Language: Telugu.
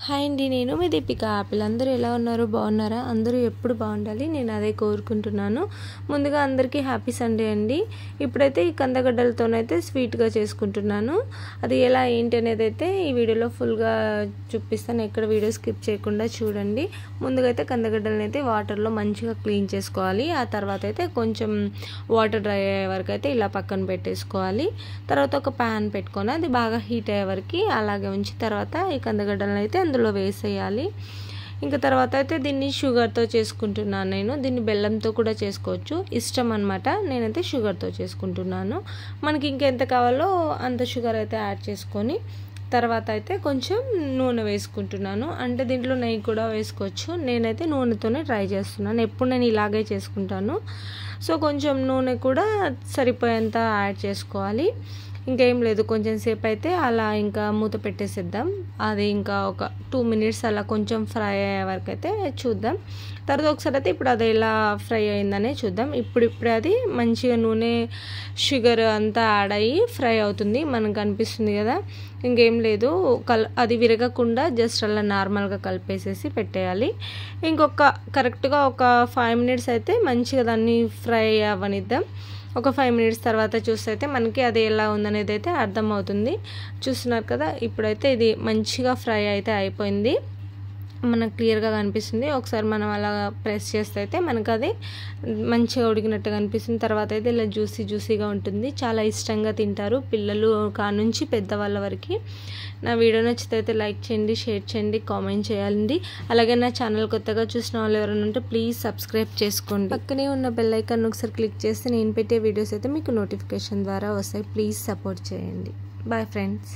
హాయ్ అండి, నేను మీ దీపిక. పిల్లలందరూ ఎలా ఉన్నారు? బాగున్నారా? అందరూ ఎప్పుడు బాగుండాలి, నేను అదే కోరుకుంటున్నాను. ముందుగా అందరికీ హ్యాపీ సండే అండి. ఇప్పుడైతే ఈ కందగడ్డలతోనైతే స్వీట్గా చేసుకుంటున్నాను. అది ఎలా ఏంటి అనేది అయితే ఈ వీడియోలో ఫుల్గా చూపిస్తాను. ఎక్కడ వీడియో స్కిప్ చేయకుండా చూడండి. ముందుగా అయితే కందగడ్డలను అయితే వాటర్లో మంచిగా క్లీన్ చేసుకోవాలి. ఆ తర్వాత అయితే కొంచెం వాటర్ డ్రై అయ్యే వరకు అయితే ఇలా పక్కన పెట్టేసుకోవాలి. తర్వాత ఒక ప్యాన్ పెట్టుకొని అది బాగా హీట్ అయ్యే వరకు అలాగే ఉంచి తర్వాత ఈ కందగడ్డలను అయితే అందులో వేసేయాలి. ఇంకా తర్వాత అయితే దీన్ని షుగర్తో చేసుకుంటున్నాను. నేను దీన్ని బెల్లంతో కూడా చేసుకోవచ్చు, ఇష్టం అనమాట. నేనైతే షుగర్తో చేసుకుంటున్నాను. మనకి ఇంకెంత కావాలో అంత షుగర్ అయితే యాడ్ చేసుకొని తర్వాత అయితే కొంచెం నూనె వేసుకుంటున్నాను. అంటే దీంట్లో నెయ్యి కూడా వేసుకోవచ్చు. నేనైతే నూనెతోనే ట్రై చేస్తున్నాను. ఎప్పుడు నేను ఇలాగే చేసుకుంటాను. సో కొంచెం నూనె కూడా సరిపోయేంత యాడ్ చేసుకోవాలి. ఇంకేం లేదు, కొంచెం సేపు అయితే అలా ఇంకా మూత పెట్టేసేద్దాం. అది ఇంకా ఒక 2 minutes అలా కొంచెం ఫ్రై అయ్యే వరకు అయితే చూద్దాం. తర్వాత ఒకసారి అయితే ఇప్పుడు అది ఎలా ఫ్రై అయిందనే చూద్దాం. ఇప్పుడు అది మంచిగా నూనె షుగర్ అంతా యాడ్ అయ్యి ఫ్రై అవుతుంది, మనకు అనిపిస్తుంది కదా. ఇంకేం లేదు, అది విరగకుండా జస్ట్ అలా నార్మల్గా కలిపేసేసి పెట్టేయాలి. కరెక్ట్గా ఒక 5 minutes అయితే మంచిగా దాన్ని ఫ్రై అవ్వనిద్దాం. ఒక 5 minutes తర్వాత చూస్తే అయితే మనకి అది ఎలా ఉందనేది అయితే అర్థమవుతుంది. చూస్తున్నారు కదా, ఇప్పుడైతే ఇది మంచిగా ఫ్రై అయితే అయిపోయింది, మనకు క్లియర్గా కనిపిస్తుంది. ఒకసారి మనం అలా ప్రెస్ చేస్తే అయితే మనకు అది మంచిగా ఉడికినట్టుగా అనిపిస్తుంది. తర్వాత అయితే ఇలా జ్యూసీగా ఉంటుంది. చాలా ఇష్టంగా తింటారు పిల్లలు కానుంచి పెద్దవాళ్ళ వరకు. నా వీడియో నచ్చితే అయితే లైక్ చేయండి, షేర్ చేయండి, కామెంట్ చేయాలండి. అలాగే నా ఛానల్ కొత్తగా చూసిన వాళ్ళు ఎవరైనా ఉంటే ప్లీజ్ సబ్స్క్రైబ్ చేసుకోండి. పక్కనే ఉన్న బెల్ ఐకాన్ ఒకసారి క్లిక్ చేస్తే నేను పెట్టే వీడియోస్ అయితే మీకు నోటిఫికేషన్ ద్వారా వస్తాయి. ప్లీజ్ సపోర్ట్ చేయండి. Bye friends.